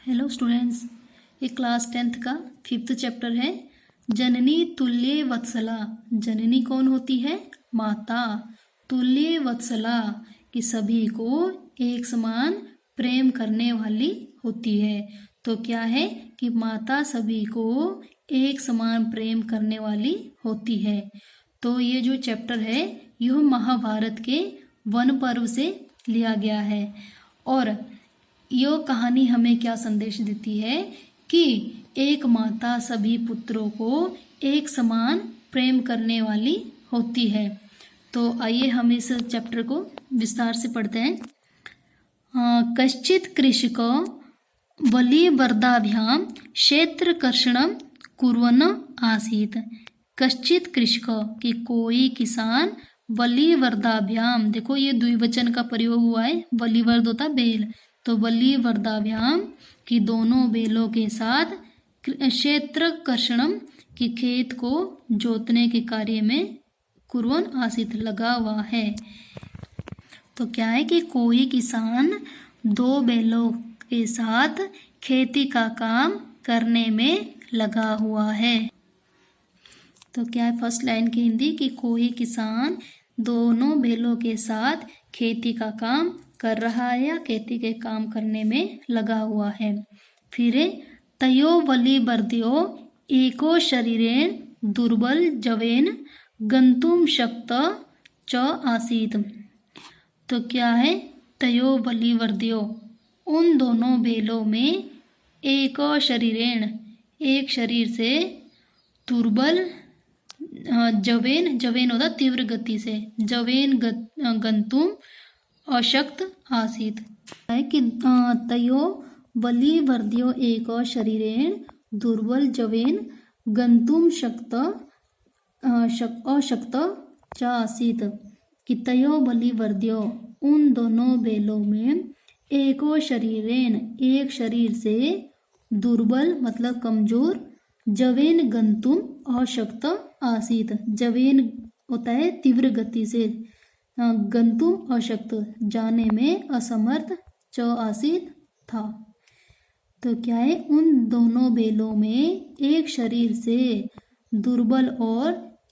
Hello students, ये class 10th का 5th chapter है जननी तुल्य वत्सला। जननी कौन होती है? माता। तुल्य वत्सला कि सभी को एक समान प्रेम करने वाली होती है। तो क्या है कि माता सभी को एक समान प्रेम करने वाली होती है। तो ये जो चैप्टर है यह महाभारत के वन पर्व से लिया गया है। और यह कहानी हमें क्या संदेश देती है कि एक माता सभी पुत्रों को एक समान प्रेम करने वाली होती है। तो आइए हम इस चैप्टर को विस्तार से पढ़ते हैं। कश्चित कृषक बलिवर्दाभ्याम क्षेत्रकर्षणं कुर्वन् आसीत्। कश्चित कृषक कि कोई किसान बलिवर्दाभ्याम, देखो ये द्विवचन का प्रयोग हुआ है। बलिवर्द होता बेल, तो बलिवर्दाभ्याम कि दोनों बेलों के साथ क्षेत्रकर्षणम कि खेत को जोतने के कार्य में कुर्वन् आसीत् लगा हुआ है। तो क्या है कि कोई किसान दो बैलों के साथ खेती का काम करने में लगा हुआ है। तो क्या है फर्स्ट लाइन की हिंदी कि कोई किसान दोनों बैलों के साथ खेती का काम कर रहा है या खेती के काम करने में लगा हुआ है। फिर तयो बलिवर्द्यो एको शरीरेण दुर्बल जवेन गंतुम शक्त च आसीत्। तो क्या है तयो बलिवर्द्यो उन दोनों बैलों में एक शरीरेण एक शरीर से दुर्बल जवेन जवेन होता तीव्र गति से जवेन गंतुम अशक्त आसीत् है कि तयो बलिवर्द्यो एक शरीरेण दुर्बल जवेन गंतुम शक्त अशक्त च आसीत् कि तयो बलिवर्द्यो उन दोनों बैलों में एको शरीरेण एक शरीर से दुर्बल मतलब कमजोर जवेन गंतुम अशक्त आसीत्। जवेन होता है तीव्र गति से, गंतुम अशक्त जाने में असमर्थ च आसीत् था। तो क्या है उन दोनों बैलों में एक शरीर से दुर्बल और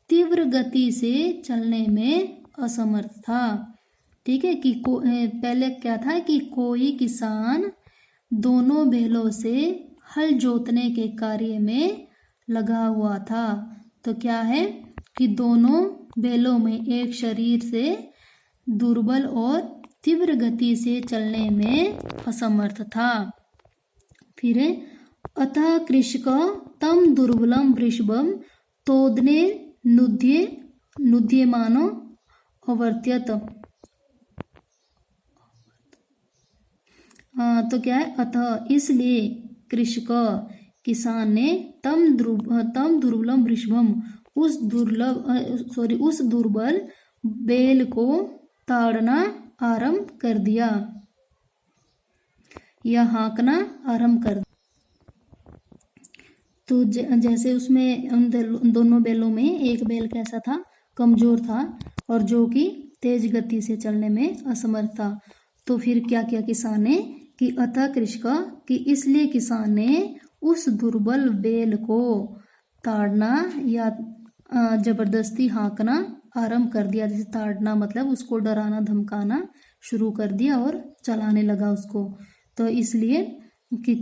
तीव्र गति से चलने में असमर्थ था। ठीक है कि पहले क्या था कि कोई किसान दोनों बैलों से हल जोतने के कार्य में लगा हुआ था। तो क्या है कि दोनों बैलों में एक शरीर से दुर्बल और तीव्र गति से चलने में असमर्थ था। फिर अतः कृषक तम दुर्बलम वृषभम तोदने नुद्यमानो अवर्त्यत। तो क्या है अतः इसलिए कृषक किसान ने तम दुर्बलम वृषभम उस दुर्बल बैल को ताड़ना आरंभ कर दिया या हाँकना आरंभ कर दिया। तो जैसे उसमें उन दोनों बैलों में एक बैल कैसा था? कमजोर था और जो कि तेज गति से चलने में असमर्थ था। तो फिर क्या किया किसान ने कि अतः कृषक कि इसलिए किसान ने उस दुर्बल बैल को ताड़ना या जबरदस्ती हाँकना आरंभ कर दिया। जैसे ताड़ना मतलब उसको डराना धमकाना शुरू कर दिया और चलाने लगा उसको। तो इसलिए कि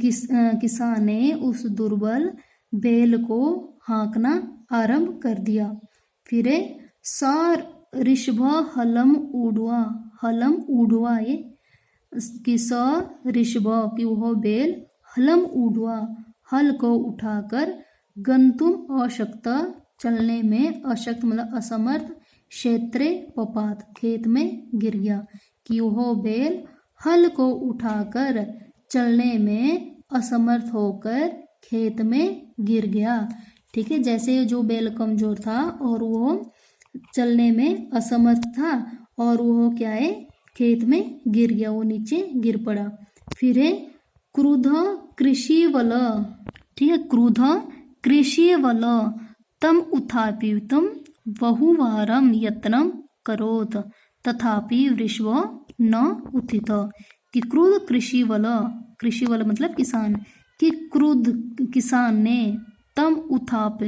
किसान ने उस दुर्बल बैल को हाँकना आरंभ कर दिया। फिर स ऋषभ हलम उड़वा ये कि स ऋषभ कि वह बैल हलम उड़वा हल को उठाकर गंतुम अशक्त चलने में अशक्त मतलब असमर्थ क्षेत्रे पपात खेत में गिर गया। कि वह बैल हल को उठाकर चलने में असमर्थ होकर खेत में गिर गया। ठीक है, जैसे जो बैल कमजोर था और वो चलने में असमर्थ था और वो क्या है खेत में गिर गया, वो नीचे गिर पड़ा। फिर है क्रुद्ध कृषि वल, ठीक है क्रुद्ध कृषि वल तम उत्थापितुं बहुवारं यत्नं करोत् तथापि वृषभ न उत्थित। कि क्रुद्ध कृषि वाला मतलब किसान, कि क्रुद्ध किसान ने तम उथाप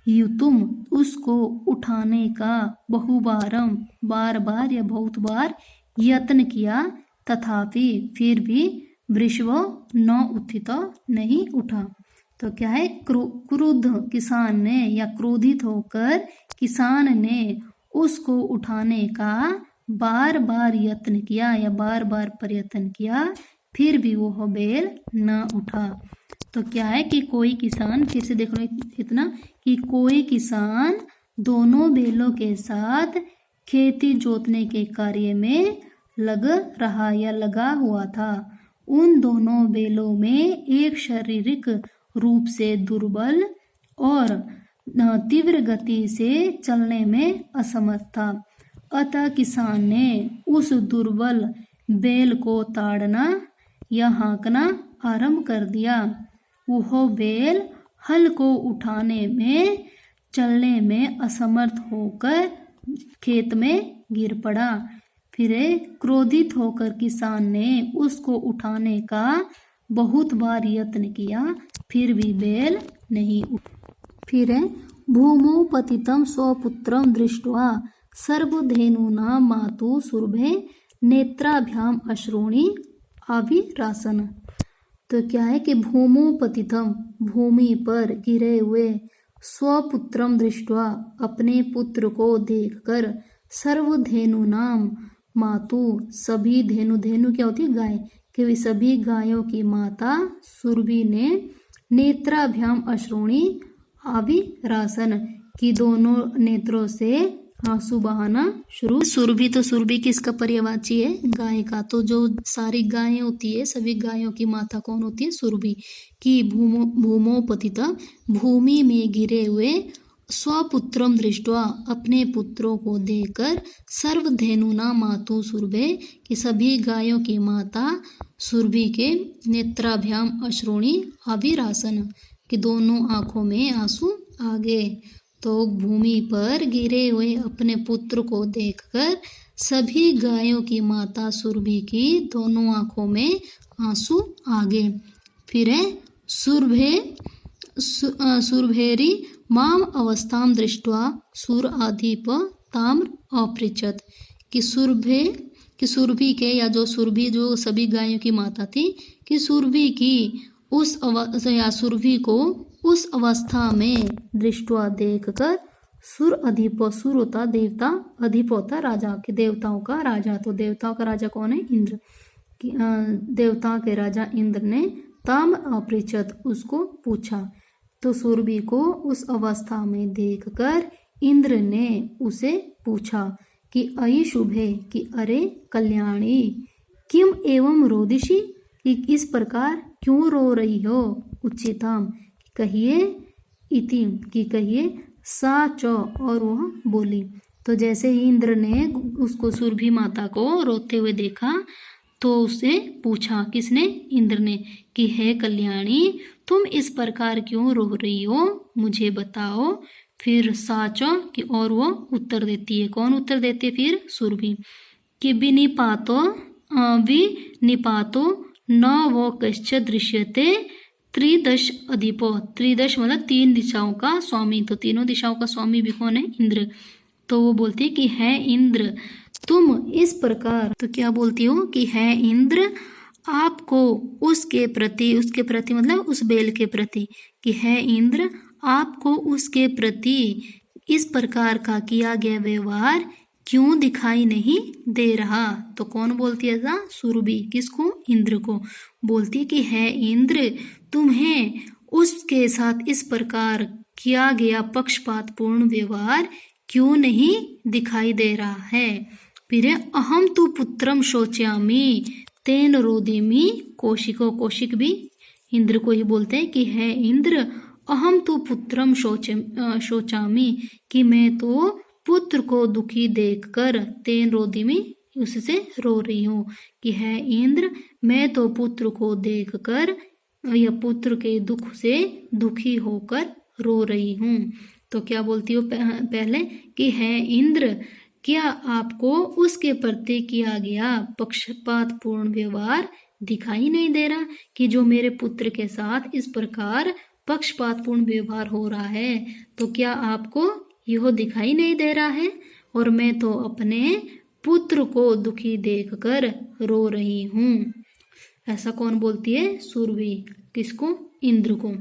युतुम उसको उठाने का बहुबारम बार बार या बहुत बार यत्न किया, तथापि फिर भी वृषभ न उत्थित नहीं उठा। तो क्या है, क्रुद्ध किसान ने या क्रोधित होकर किसान ने उसको उठाने का बार बार यत्न किया या बार बार प्रयत्न किया, फिर भी वह बेल न उठा। तो क्या है कि कोई किसान, फिर से देख लो इतना, कि कोई किसान दोनों बेलों के साथ खेती जोतने के कार्य में लग रहा या लगा हुआ था। उन दोनों बेलों में एक शारीरिक रूप से दुर्बल और तीव्र गति से चलने में असमर्थ था। अतः किसान ने उस दुर्बल बेल को ताड़ना या हाँकना आरंभ कर दिया। वह बेल हल को उठाने में चलने में असमर्थ होकर खेत में गिर पड़ा। फिर क्रोधित होकर किसान ने उसको उठाने का बहुत बार यत्न किया, फिर भी बेल नहीं उठा। फिर भूमौ पतितं स्वपुत्रं दृष्ट्वा सर्वधेनूनां मातु सुरभे नेत्राभ्याम अश्रूणि अभिरासन। तो क्या है कि भूमौ पतितं भूमि पर गिरे हुए, स्वपुत्रम दृष्ट्वा अपने पुत्र को देखकर, सर्वधेनूनां मातु सभी धेनु क्या होती है, गाय, कि सभी गायों की माता सुरभि ने नेत्राभ्याम अश्रूणि अभिरासन की दोनों नेत्रों से आंसू बहाना शुरू। सुरभि, तो सुरभि किसका पर्यायवाची है, गाय का। तो जो सारी गायें होती है, सभी गायों की माता कौन होती है, सुरभि। कि भूमौ पतिता भूमि में गिरे हुए, स्वपुत्रम दृष्ट्वा अपने पुत्रों को देखकर, सर्वधेनुना मातु सुरभे कि सभी गायों की माता सुरभि के नेत्राभ्याम अश्रूणि अभिरासन कि दोनों आंखों में आंसू आ गए। तो भूमि पर गिरे हुए अपने पुत्र को देखकर सभी गायों की माता सुरभि की दोनों आंखों में आंसू आ गए। फिर है सुरभेरी माम अवस्थाम दृष्ट्वा सुर आधिप ताम्र अपृच्छत कि सुरभि के, या जो सुरभि जो सभी गायों की माता थी, कि सुरभि की सुरभि को उस अवस्था में दृष्टवा देखकर, सुर अधिप, सुर होता देवता, अधिप होता राजा, के देवताओं का राजा। तो देवताओं का राजा कौन है, इंद्र। देवताओं के राजा इंद्र ने ताम अपृच्छत उसको पूछा। तो सुरभि को उस अवस्था में देखकर इंद्र ने उसे पूछा कि अयि शुभे, कि अरे कल्याणी, किम एवं रोदिशी, कि इस प्रकार क्यों रो रही हो, उच्चिताम कहिए, इति की कहिए, सा च और वह बोली। तो जैसे ही इंद्र ने उसको सुरभि माता को रोते हुए देखा, तो उससे पूछा, किसने, इंद्र ने, कि हे कल्याणी, तुम इस प्रकार क्यों रो रही हो, मुझे बताओ। फिर साच कि और वो उत्तर देती है, कौन उत्तर देती है, फिर सुरभि, कि विनिपातो न वो कश्चित् दृश्यते त्रिदश अधिपो, त्रिदश मतलब 3 दिशाओं का स्वामी। तो तीनों दिशाओं का स्वामी भी कौन है, इंद्र। तो वो बोलती है कि है इंद्र, तुम इस प्रकार, तो क्या बोलती हो कि है इंद्र, आपको उसके प्रति मतलब उस बेल के प्रति, कि है इंद्र, आपको उसके प्रति इस प्रकार का किया गया व्यवहार क्यों दिखाई नहीं दे रहा। तो कौन बोलती है ऐसा, सुरभि, किसको, इंद्र को बोलती है कि है इंद्र, तुम्हें उसके साथ इस प्रकार किया गया पक्षपातपूर्ण व्यवहार क्यों नहीं दिखाई दे रहा है। फिर अहम तु पुत्रम शोच्यामि तेन रोदिमि, कौशिक भी इंद्र को ही बोलते हैं कि है इंद्र, अहम तु पुत्रम शोचामि, कि मैं तो पुत्र को दुखी देखकर, तेन रोदिमि उससे रो रही हूँ, कि है इंद्र, मैं तो पुत्र को देखकर या पुत्र के दुख से दुखी होकर रो रही हूँ। तो क्या बोलती हो पहले, कि है इंद्र, क्या आपको उसके प्रति किया गया पक्षपातपूर्ण व्यवहार दिखाई नहीं दे रहा कि जो मेरे पुत्र के साथ इस प्रकार पक्षपातपूर्ण व्यवहार हो रहा है, तो क्या आपको यह दिखाई नहीं दे रहा है? और मैं तो अपने पुत्र को दुखी देखकर रो रही हूँ। ऐसा कौन बोलती है? सुरभि। किसको? इंद्र को।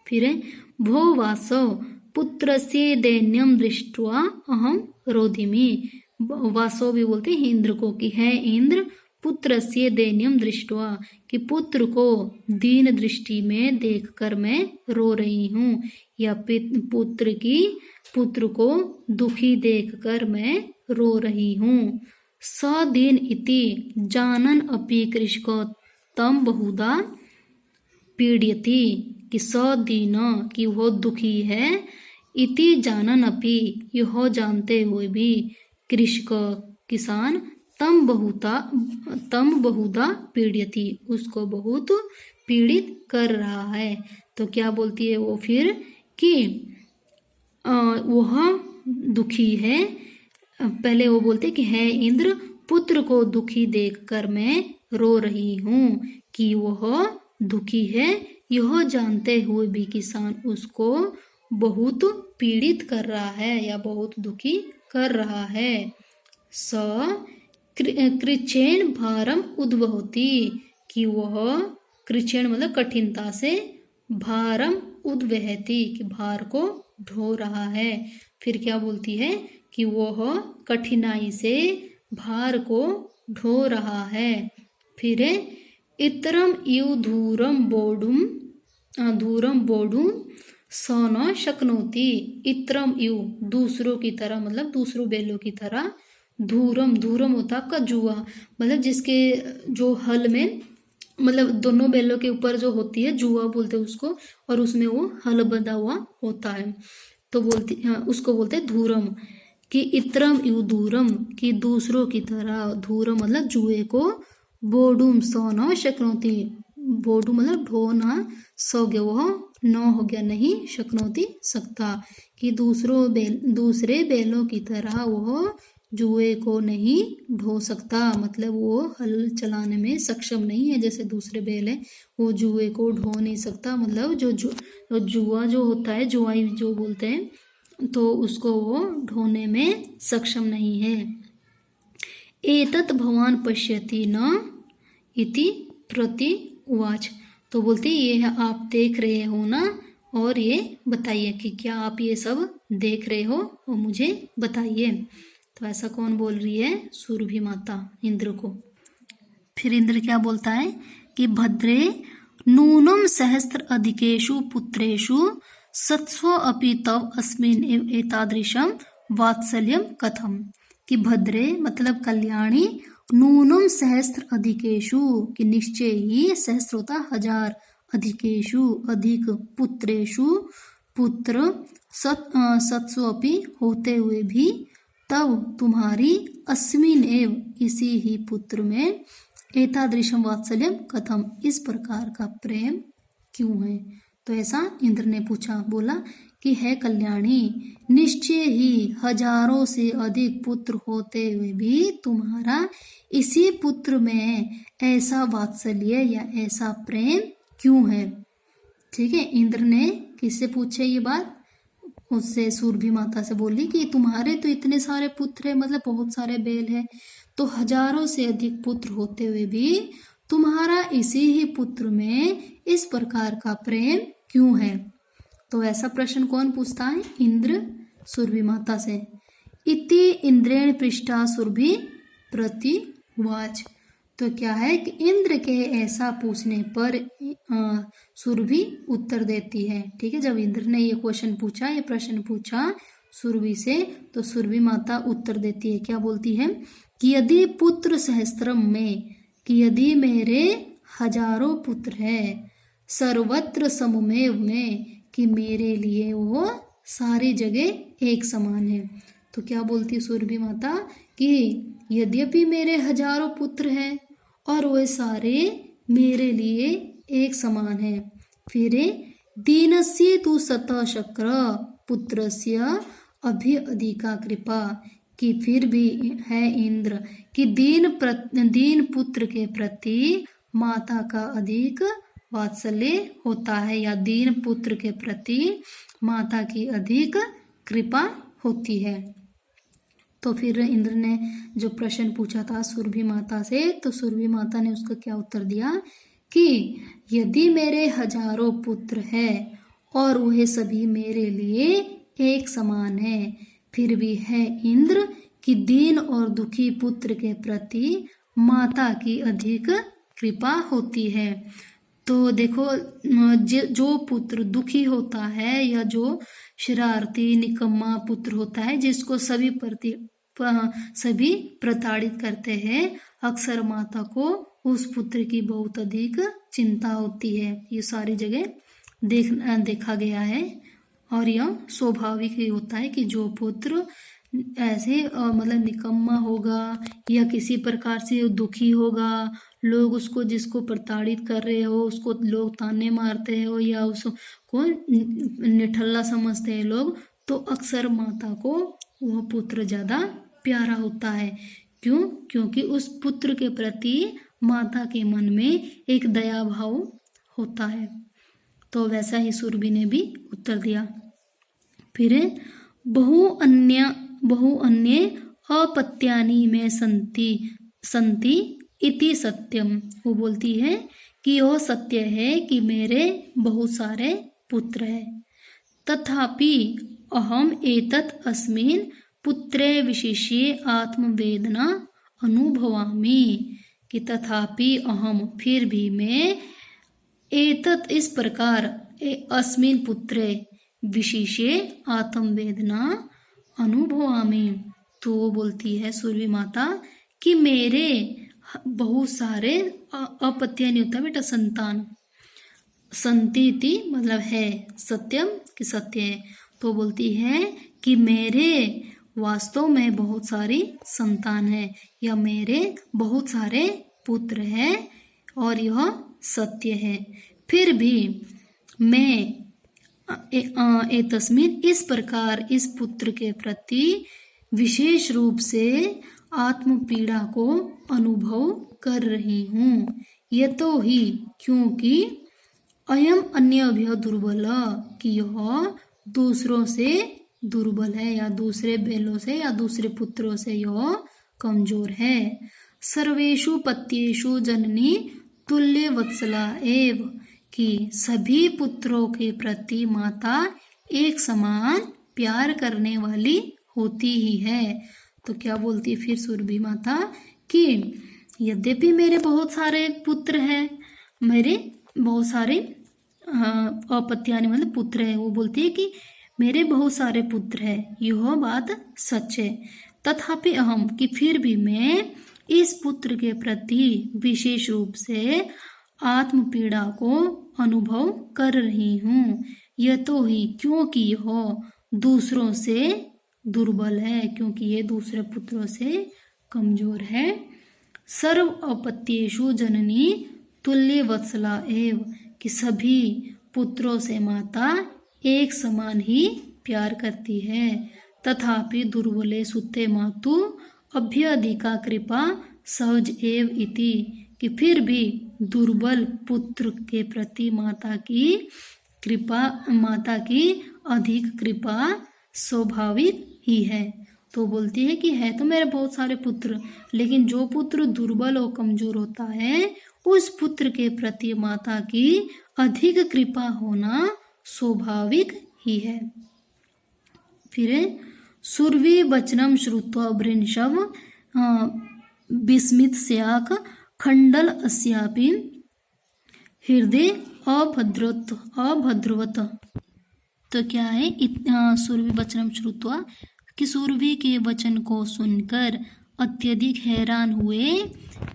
फिर है भो वासव पुत्रस्य दैन्यम दृष्ट्वा अहम रोधिमि। वासव भी बोलते हैं इंद्र को कि है इंद्र, पुत्रस्य दैन्यम दृष्ट्वा कि पुत्र को दीन दृष्टि में देखकर मैं रो रही हूँ, या पुत्र को दुखी देखकर मैं रो रही हूँ। सदीन इति जानन अपि कृषको तम बहुधा पीड़यति कि सदीन कि वह दुखी है, इति जानन अपि यह जानते हुए भी, कृषक किसान तम बहुधा पीड़यति उसको बहुत पीड़ित कर रहा है। तो क्या बोलती है वो फिर कि वह दुखी है। पहले वो बोलते कि है इंद्र, पुत्र को दुखी देखकर मैं रो रही हूँ कि वह दुखी है, यह जानते हुए भी किसान उसको बहुत पीड़ित कर रहा है या बहुत दुखी कर रहा है। स कृच्छेन भारम उद्वहति कि वह कृच्छेन मतलब कठिनता से, भारम उद्वहति कि भार को ढो रहा है। फिर क्या बोलती है कि वह कठिनाई से भार को ढो रहा है। फिर इतरम इव धूरम बोडुम स न शक्नोति। इतरम इव दूसरों की तरह मतलब दूसरों बैलों की तरह, धूरम होता आपका जुआ, मतलब जिसके जो हल में मतलब दोनों बैलों के ऊपर जो होती है जुआ बोलते हैं उसको, और उसमें वो हल बंधा हुआ होता है, तो उसको बोलते हैं धूरम। कि इतरम इव धूरम कि दूसरों की तरह, धूरम मतलब जुए को, बोडुम सो न शक्नोति, बोडू मतलब ढोना, सो गया वह न हो गया नहीं, शक्नोति सकता कि दूसरे बैलों की तरह वह जुए को नहीं ढो सकता, मतलब वो हल चलाने में सक्षम नहीं है। जैसे दूसरे बैल है वो जुए को ढो नहीं सकता, मतलब जो जुआ जो होता है, जुआई जो बोलते हैं, तो उसको वो ढोने में सक्षम नहीं है। एतत् भवान पश्यति न इति प्रति उवाच। तो बोलते ये आप देख रहे हो ना, और ये बताइए कि क्या आप ये सब देख रहे हो और मुझे बताइए। तो ऐसा कौन बोल रही है? सुरभि माता इंद्र को। फिर इंद्र क्या बोलता है कि भद्रे नूनम सहस्त्र अधिकेषु पुत्रेषु सत्स्व अपि तव अस्मिन् एतादृशम वात्सल्यम कथम। कि भद्रे मतलब कल्याणी, नूनम सहस्त्र अधिकेषु कि निश्चय ही, सहस्त्र होता हजार, अधिकेषु अधिक, पुत्रेषु पुत्र, सत्स्व अपि होते हुए भी, तब तुम्हारी, अस्मिन एव इसी ही पुत्र में, एतादृशम वात्सल्यम कथम इस प्रकार का प्रेम क्यों है। तो ऐसा इंद्र ने पूछा, बोला कि है कल्याणी, निश्चय ही हजारों से अधिक पुत्र होते हुए भी तुम्हारा इसी पुत्र में ऐसा वात्सल्य या ऐसा प्रेम क्यों है। ठीक है, इंद्र ने किससे पूछे ये बात? उससे, सुरभि माता से बोली कि तुम्हारे तो इतने सारे पुत्र है, मतलब बहुत सारे बैल है, तो हजारों से अधिक पुत्र होते हुए भी तुम्हारा इसी ही पुत्र में इस प्रकार का प्रेम क्यों है। तो ऐसा प्रश्न कौन पूछता है? इंद्र सुरभि माता से। इति इंद्रेण पृष्ठा सुरभि प्रतिवाच। तो क्या है कि इंद्र के ऐसा पूछने पर सुरभि उत्तर देती है। ठीक है, जब इंद्र ने ये क्वेश्चन पूछा, ये प्रश्न पूछा सुरभि से, तो सुरभि माता उत्तर देती है। क्या बोलती है कि यदि पुत्र सहस्त्रम में, कि यदि मेरे हजारों पुत्र है, सर्वत्र सममेव में कि मेरे लिए वो सारी जगह एक समान है। तो क्या बोलती है सुरभि माता कि यद्यपि मेरे हजारों पुत्र हैं और वे सारे मेरे लिए एक समान है। फिर दीनस्य तु शतशक्र पुत्रस्य अभि अधिका कृपा, कि फिर भी है इंद्र कि दीन पुत्र के प्रति माता का अधिक वात्सल्य होता है, या दीन पुत्र के प्रति माता की अधिक कृपा होती है। तो फिर इंद्र ने जो प्रश्न पूछा था सुरभि माता से, तो सुरभि माता ने उसका क्या उत्तर दिया कि यदि मेरे हजारों पुत्र हैं और वह सभी मेरे लिए एक समान है, फिर भी है इंद्र कि दीन और दुखी पुत्र के प्रति माता की अधिक कृपा होती है। तो देखो, जो पुत्र दुखी होता है या जो शरारती निकम्मा पुत्र होता है, जिसको सभी प्रताड़ित करते हैं, अक्सर माता को उस पुत्र की बहुत अधिक चिंता होती है। ये सारी जगह देखा गया है, और यह स्वाभाविक ही होता है कि जो पुत्र ऐसे मतलब निकम्मा होगा या किसी प्रकार से दुखी होगा, लोग उसको जिसको प्रताड़ित कर रहे हो उसको लोग ताने मारते हो या उसको निठल्ला समझते हैं लोग, तो अक्सर माता को वह पुत्र ज़्यादा प्यारा होता है। क्यों? क्योंकि उस पुत्र के प्रति माता के मन में एक दया भाव होता है। तो वैसा ही सुरभि ने भी उत्तर दिया। फिर बहु अन्य अपत्यानि में संति इति सत्यम, वो बोलती है कि यह सत्य है कि मेरे बहुत सारे पुत्र हैं, तथापि अहम एतत् अस्मिन् पुत्रे विशिष्य आत्मवेदना अनुभवामि, कि तथापि अहम फिर भी मैं एतत् इस प्रकार अस्मिन् पुत्रे विशिष्य आत्मवेदना अनुभवामि। तो वो बोलती है सुरभि माता कि मेरे बहुत सारे अपत्य नहीं होता बेटा, संतान, संतिति मतलब है, सत्यम कि सत्य है। तो बोलती है कि मेरे वास्तव में बहुत सारी संतान है या मेरे बहुत सारे पुत्र हैं और यह सत्य है, फिर भी मैं तस्मिन इस प्रकार इस पुत्र के प्रति विशेष रूप से आत्म पीड़ा को अनुभव कर रही हूँ। ये तो ही क्योंकि अयम अन्यभ्य दुर्बल, कि यह दूसरों से दुर्बल है या दूसरे बैलों से या दूसरे पुत्रों से यह कमजोर है। सर्वेषु पत्येषु जननी तुल्य वत्सला एव, कि सभी पुत्रों के प्रति माता एक समान प्यार करने वाली होती ही है। तो क्या बोलती है फिर सुरभि माता कि यद्यपि मेरे बहुत सारे पुत्र हैं, मेरे बहुत सारे अपत्यानि मतलब पुत्र है, वो बोलती है कि मेरे बहुत सारे पुत्र हैं, यह बात सच है, तथापि अहम कि फिर भी मैं इस पुत्र के प्रति विशेष रूप से आत्म पीड़ा को अनुभव कर रही हूँ। यह तो ही क्योंकि यह दूसरों से दुर्बल है, क्योंकि ये दूसरे पुत्रों से कमजोर है। सर्व अपत्येषु जननी तुल्य वत्सला एव, कि सभी पुत्रों से माता एक समान ही प्यार करती है। तथापि दुर्बले सुते मातु अभ्यधिका कृपा सहज एव इति, कि फिर भी दुर्बल पुत्र के प्रति माता की अधिक कृपा स्वाभाविक ही है। तो बोलती है कि है तो मेरे बहुत सारे पुत्र, लेकिन जो पुत्र दुर्बल और कमजोर होता है उस पुत्र के प्रति माता की अधिक कृपा होना स्वाभाविक ही है। फिर सुरभि वचनम श्रुत्वा वृंशव विस्मित स्याक खंडल अस्यापि हृदय अभद्रवत। तो क्या है, सुरभि वचनम श्रुत्वा, कि सुरभि के वचन को सुनकर अत्यधिक हैरान हुए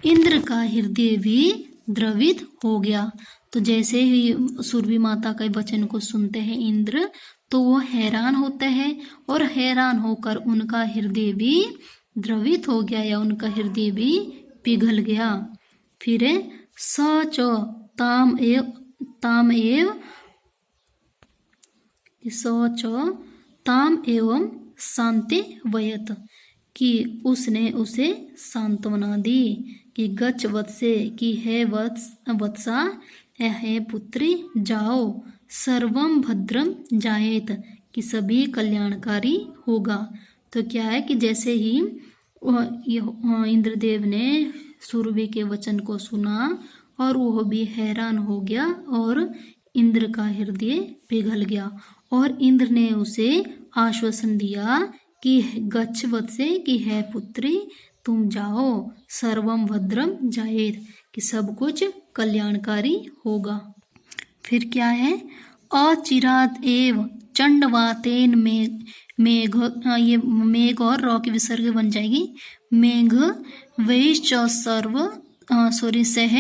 इंद्र का हृदय भी द्रवित हो गया। तो जैसे ही सुरभि माता के वचन को सुनते हैं इंद्र, तो वो हैरान होते हैं और हैरान होकर उनका हृदय भी द्रवित हो गया या उनका हृदय भी पिघल गया। फिर सच ताम एवं शांति वयत, कि उसने उसे सांत्वना दी कि गच्छ वत्से, कि है वत्सा, है पुत्री, जाओ, सर्वम भद्रम जायेत, कि सभी कल्याणकारी होगा। तो क्या है कि जैसे ही इंद्रदेव ने सुरभि के वचन को सुना और वह भी हैरान हो गया और इंद्र का हृदय पिघल गया और इंद्र ने उसे आश्वासन दिया कि गच्छ वत्से, कि है पुत्री तुम जाओ, सर्वम भद्रम जायेत, कि सब कुछ कल्याणकारी होगा। फिर क्या है, अचिरात एव चंडवातेन मेघ, ये मेघ और रॉ की विसर्ग बन जाएगी, मेघ वैश्च सर्व सह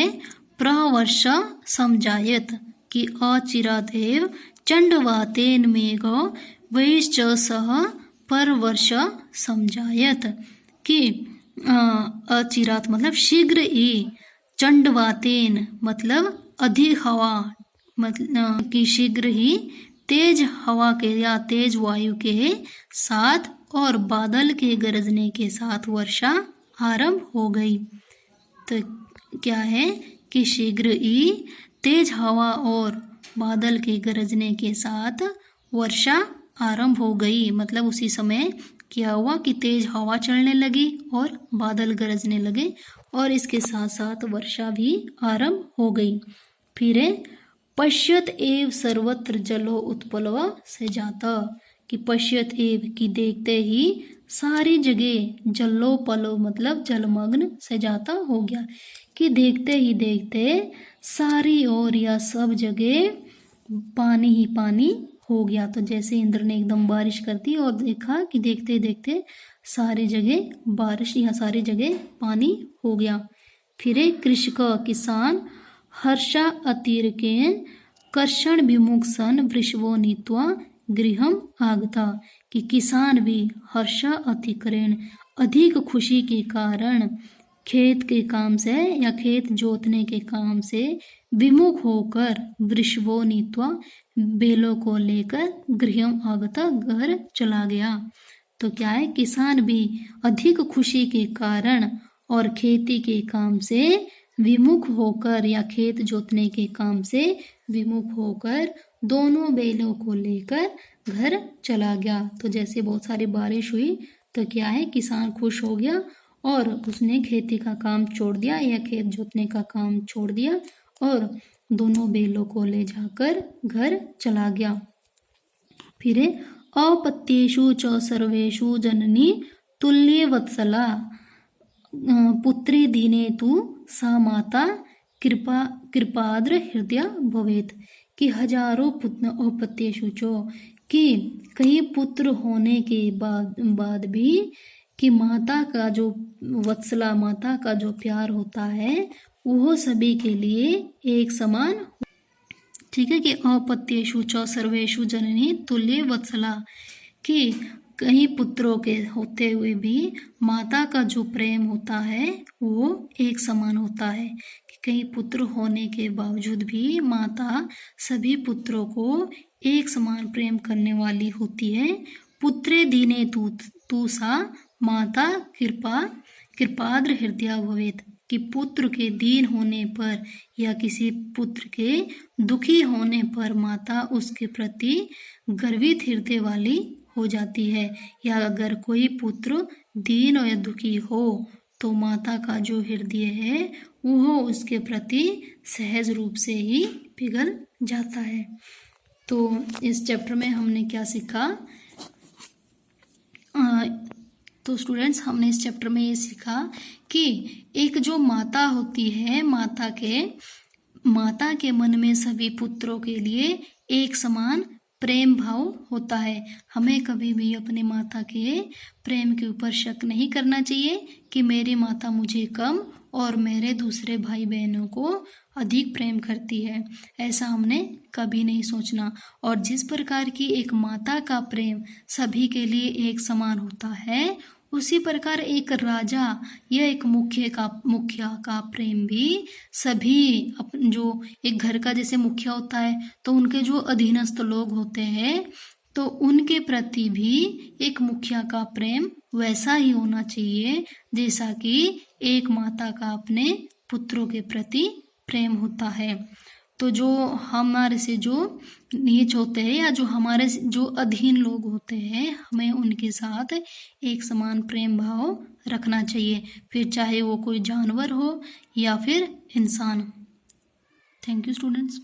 प्रवर्ष समझायत, कि अचिरात एव चंडवातेन मेघ वैश्च सह परवर्ष समझायत, कि अचिरात मतलब शीघ्र ही, चंडवातेन मतलब अधिक हवा, मतलब कि शीघ्र ही तेज हवा के या तेज वायु के साथ और बादल के गरजने के साथ वर्षा आरंभ हो गई। तो क्या है कि शीघ्र ही तेज हवा और बादल के गरजने के साथ वर्षा आरंभ हो गई, मतलब उसी समय क्या हुआ कि तेज हवा चलने लगी और बादल गरजने लगे और इसके साथ साथ वर्षा भी आरंभ हो गई। फिर पश्यत एव सर्वत्र जलो उत्पलव से जाता, कि पश्यत एव की देखते ही सारी जगह जलो पलो मतलब जलमग्न से जाता हो गया, कि देखते ही देखते सारी ओर या सब जगह पानी ही पानी हो गया। तो जैसे इंद्र ने एकदम बारिश कर दी और देखा कि देखते देखते सारी जगह बारिश या सारी जगह पानी हो गया। फिर कृषक किसान हर्षा अतिरकेन कर्षण विमुख सन वृषभो नीत्वा गृहम आगता, कि किसान भी हर्षा अतिकरण अधिक खुशी के कारण खेत के काम से या खेत जोतने के काम से विमुख होकर वृषभो नीत्वा बेलों को लेकर गृहम आगता घर चला गया। तो क्या है, किसान भी अधिक खुशी के कारण और खेती के काम से विमुख होकर या खेत जोतने के काम से विमुख होकर दोनों बेलों को लेकर घर चला गया। तो जैसे बहुत सारी बारिश हुई तो क्या है, किसान खुश हो गया और उसने खेती का काम छोड़ दिया या खेत जोतने का काम छोड़ दिया और दोनों बेलों को ले जाकर घर चला गया। फिर अपत्येषु च सर्वेषु जननी तुल्य वत्सला पुत्री दीने तु सा माता कृपाद्र हृदय भवेत, कि हजारों पुत्र अपत्येषु चो, कि कई पुत्र होने के बाद भी कि माता का जो वत्सला माता का जो प्यार होता है वह सभी के लिए एक समान। ठीक है, कि अपत्येषु च सर्वेषु जननी तुल्य वत्सला, कि कई पुत्रों के होते हुए भी माता का जो प्रेम होता है वो एक समान होता है। कि कई पुत्र होने के बावजूद भी माता सभी पुत्रों को एक समान प्रेम करने वाली होती है। पुत्रे दीने तू सा माता कृपाद्र हृदय भवेत, कि पुत्र के दीन होने पर या किसी पुत्र के दुखी होने पर माता उसके प्रति गर्वित हृदय वाली हो जाती है। या अगर कोई पुत्र दीन या दुखी हो तो माता का जो हृदय है वह उसके प्रति सहज रूप से ही पिघल जाता है। तो इस चैप्टर में हमने क्या सीखा, तो स्टूडेंट्स हमने इस चैप्टर में ये सीखा कि एक जो माता होती है माता के मन में सभी पुत्रों के लिए एक समान प्रेम भाव होता है। हमें कभी भी अपने माता के प्रेम के ऊपर शक नहीं करना चाहिए कि मेरी माता मुझे कम और मेरे दूसरे भाई बहनों को अधिक प्रेम करती है, ऐसा हमने कभी नहीं सोचना। और जिस प्रकार की एक माता का प्रेम सभी के लिए एक समान होता है उसी प्रकार एक राजा या एक मुखिया का प्रेम भी सभी जो एक घर का जैसे मुखिया होता है तो उनके जो अधीनस्थ लोग होते हैं तो उनके प्रति भी एक मुखिया का प्रेम वैसा ही होना चाहिए जैसा कि एक माता का अपने पुत्रों के प्रति प्रेम होता है। तो जो हमारे से जो नीच होते हैं या जो हमारे जो अधीन लोग होते हैं, हमें उनके साथ एक समान प्रेम भाव रखना चाहिए, फिर चाहे वो कोई जानवर हो या फिर इंसान। Thank you students.